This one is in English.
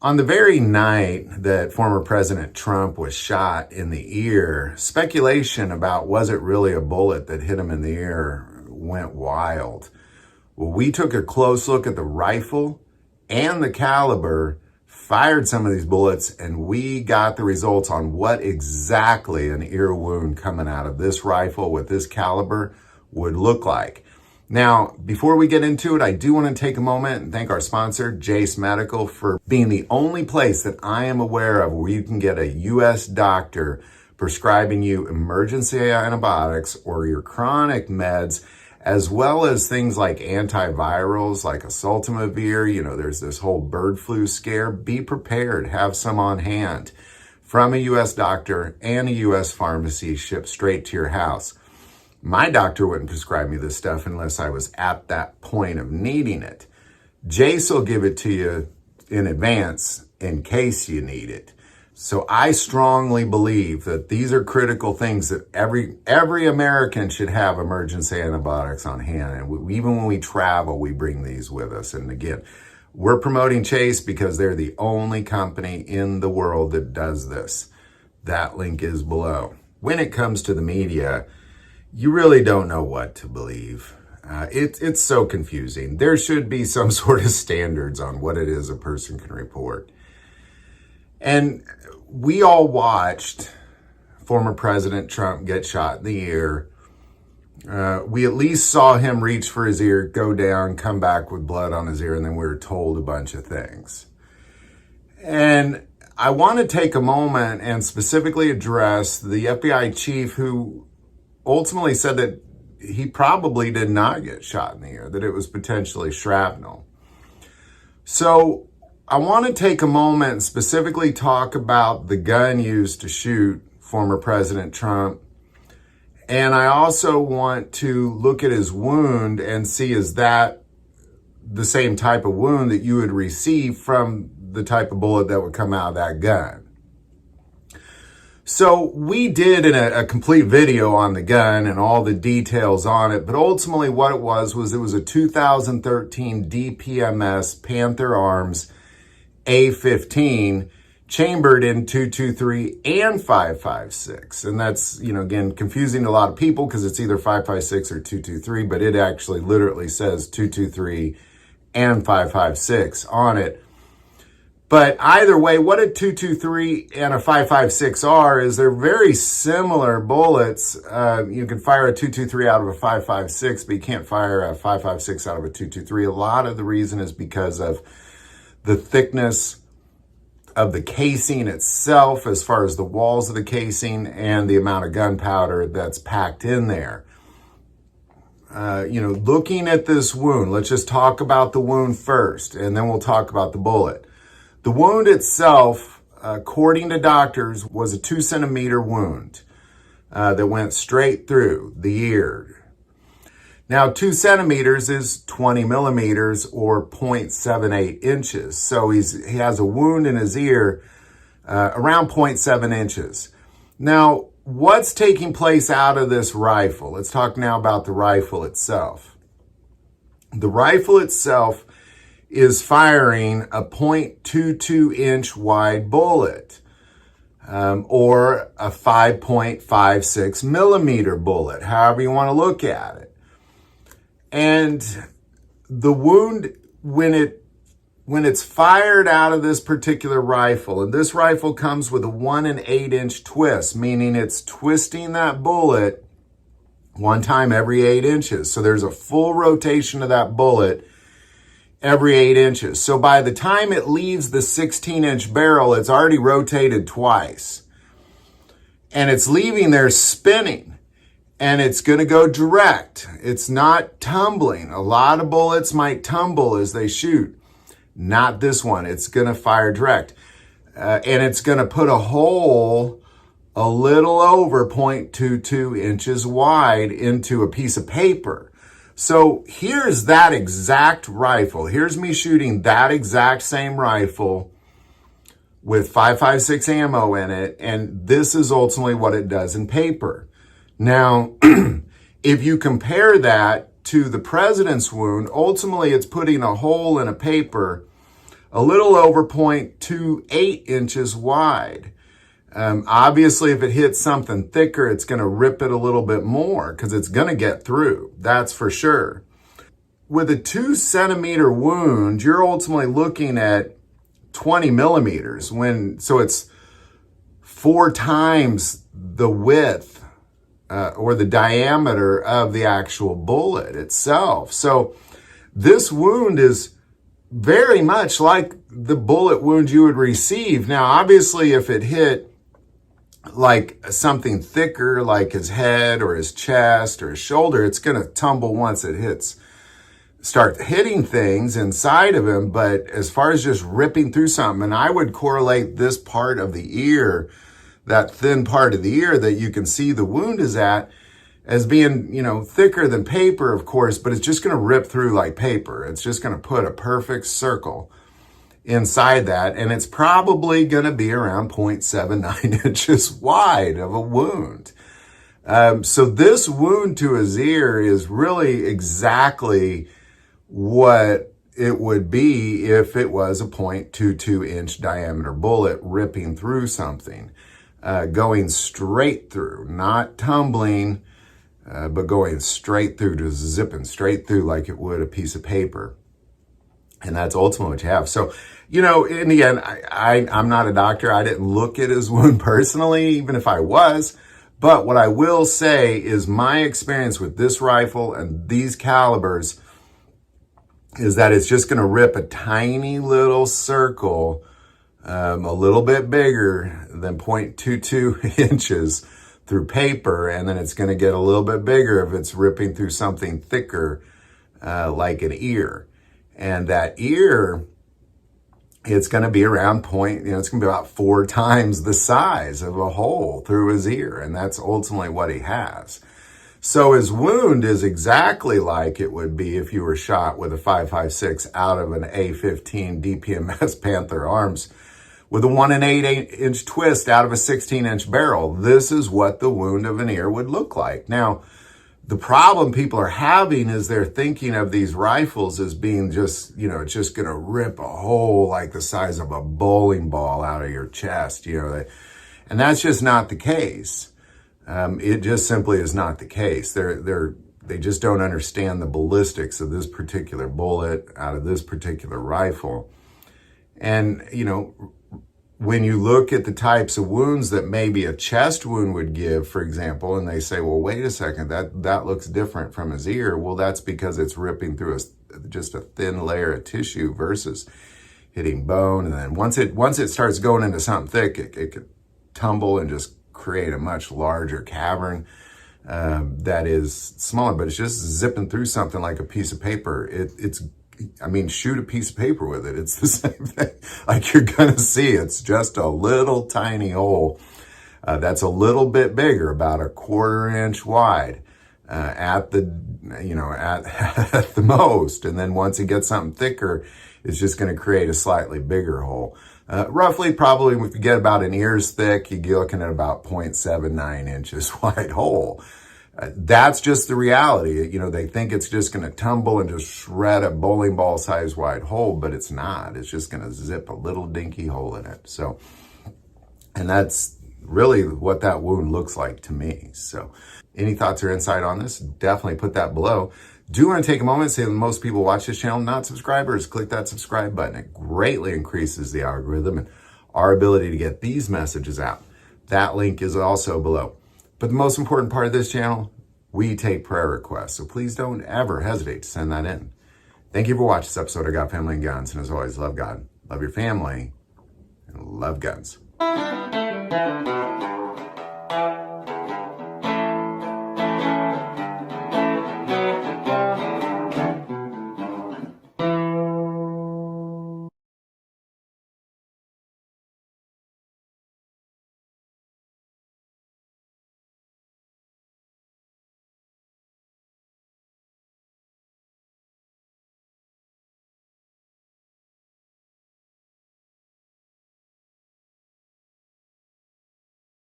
On the very night that former President Trump was shot in the ear, speculation about was it really a bullet that hit him in the ear went wild. Well, we took a close look at the rifle and the caliber, fired some of these bullets, and we got the results on what exactly an ear wound coming out of this rifle with this caliber would look like. Now, before we get into it, I do want to take a moment and thank our sponsor, Jace Medical, for being the only place that I am aware of where you can get a U.S. doctor prescribing you emergency antibiotics or your chronic meds, as well as things like antivirals like oseltamivir. You know, there's this whole bird flu scare. Be prepared. Have some on hand from a U.S. doctor and a U.S. pharmacy shipped straight to your house. My doctor wouldn't prescribe me this stuff unless I was at that point of needing it. Jace will give it to you in advance in case you need it. So I strongly believe that these are critical things that every American should have emergency antibiotics on hand. And even when we travel, we bring these with us. And again, we're promoting Chase because they're the only company in the world that does this. That link is below. When it comes to the media, you really don't know what to believe. It's so confusing. There should be some sort of standards on what it is a person can report. And we all watched former President Trump get shot in the ear. We at least saw him reach for his ear, go down, come back with blood on his ear, and then we were told a bunch of things. And I want to take a moment and specifically address the FBI chief who ultimately said that he probably did not get shot in the ear, that it was potentially shrapnel. So I want to take a moment and specifically talk about the gun used to shoot former President Trump. And I also want to look at his wound and see, is that the same type of wound that you would receive from the type of bullet that would come out of that gun? So we did a complete video on the gun and all the details on it, but ultimately what it was a 2013 DPMS Panther Arms A15 chambered in 223 and 556. And that's, again, confusing to a lot of people because it's either 556 or 223, but it actually literally says 223 and 556 on it. But either way, what a 223 and a 556 are is they're very similar bullets. You can fire a 223 out of a 556, but you can't fire a 556 out of a 223. A lot of the reason is because of the thickness of the casing itself, as far as the walls of the casing and the amount of gunpowder that's packed in there. Looking at this wound, let's just talk about the wound first, and then we'll talk about the bullet. The wound itself, according to doctors, was a 2-centimeter wound that went straight through the ear. Now, 2 centimeters is 20 millimeters or 0.78 inches. So he has a wound in his ear around 0.7 inches. Now, what's taking place out of this rifle? Let's talk now about the rifle itself. The rifle itself is firing a 0.22 inch wide bullet, or a 5.56 millimeter bullet, however you want to look at it. And the wound, when it's fired out of this particular rifle, and this rifle comes with a 1 1/8 inch twist, meaning it's twisting that bullet one time every 8 inches. So there's a full rotation of that bullet every 8 inches. So by the time it leaves the 16-inch barrel, it's already rotated twice. And it's leaving there spinning. And it's going to go direct. It's not tumbling. A lot of bullets might tumble as they shoot. Not this one. It's going to fire direct. And it's going to put a hole a little over 0.22 inches wide into a piece of paper. So here's that exact rifle. Here's me shooting that exact same rifle with 5.56 ammo in it. And this is ultimately what it does in paper. Now, if you compare that to the president's wound, ultimately it's putting a hole in a paper a little over 0.28 inches wide. Obviously, if it hits something thicker, it's going to rip it a little bit more because it's going to get through. That's for sure. With a 2 centimeter wound, you're ultimately looking at 20 millimeters so it's 4 times the width or the diameter of the actual bullet itself. So this wound is very much like the bullet wound you would receive. Now, obviously, if it hit like something thicker, like his head or his chest or his shoulder, it's going to tumble once it start hitting things inside of him. But as far as just ripping through something, and I would correlate this part of the ear, that thin part of the ear that you can see the wound is at, as being, thicker than paper, of course, but it's just going to rip through like paper. It's just going to put a perfect circle inside that, and it's probably going to be around 0.79 inches wide of a wound. So this wound to his ear is really exactly what it would be if it was a 0.22 inch diameter bullet ripping through something, going straight through, not tumbling, but going straight through, just zipping straight through like it would a piece of paper. And that's ultimately what you have. So, in the end, I'm not a doctor. I didn't look at his wound personally, even if I was. But what I will say is my experience with this rifle and these calibers is that it's just going to rip a tiny little circle, a little bit bigger than 0.22 inches through paper, and then it's going to get a little bit bigger if it's ripping through something thicker, like an ear. And that ear, it's going to be around it's going to be about 4 times the size of a hole through his ear, and that's ultimately what he has. So his wound is exactly like it would be if you were shot with a 5.56 out of an A15 DPMS Panther Arms with a 1 1/8 inch twist out of a 16-inch barrel. This is what the wound of an ear would look like. Now, the problem people are having is they're thinking of these rifles as being just, it's just going to rip a hole like the size of a bowling ball out of your chest, and that's just not the case. It just simply is not the case. They just don't understand the ballistics of this particular bullet out of this particular rifle. And, when you look at the types of wounds that maybe a chest wound would give, for example, and they say, well, wait a second, that looks different from his ear. Well, that's because it's ripping through just a thin layer of tissue versus hitting bone. And then once it starts going into something thick, it could tumble and just create a much larger cavern that is smaller, but it's just zipping through something like a piece of paper. Shoot a piece of paper with it. It's the same thing. Like you're going to see, it's just a little tiny hole that's a little bit bigger, about a 1/4 inch wide at the most. And then once it gets something thicker, it's just going to create a slightly bigger hole. Roughly, probably, if you get about an ear's thick, you're looking at about 0.79 inches wide hole. That's just the reality. They think it's just going to tumble and just shred a bowling ball size wide hole, but it's not. It's just going to zip a little dinky hole in it. So, and that's really what that wound looks like to me. So, any thoughts or insight on this? Definitely put that below. Do want to take a moment and say that most people watch this channel not subscribers. Click that subscribe button. It greatly increases the algorithm and our ability to get these messages out. That link is also below. But the most important part of this channel, we take prayer requests. So please don't ever hesitate to send that in. Thank you for watching this episode of God, Family, and Guns. And as always, love God, love your family, and love guns.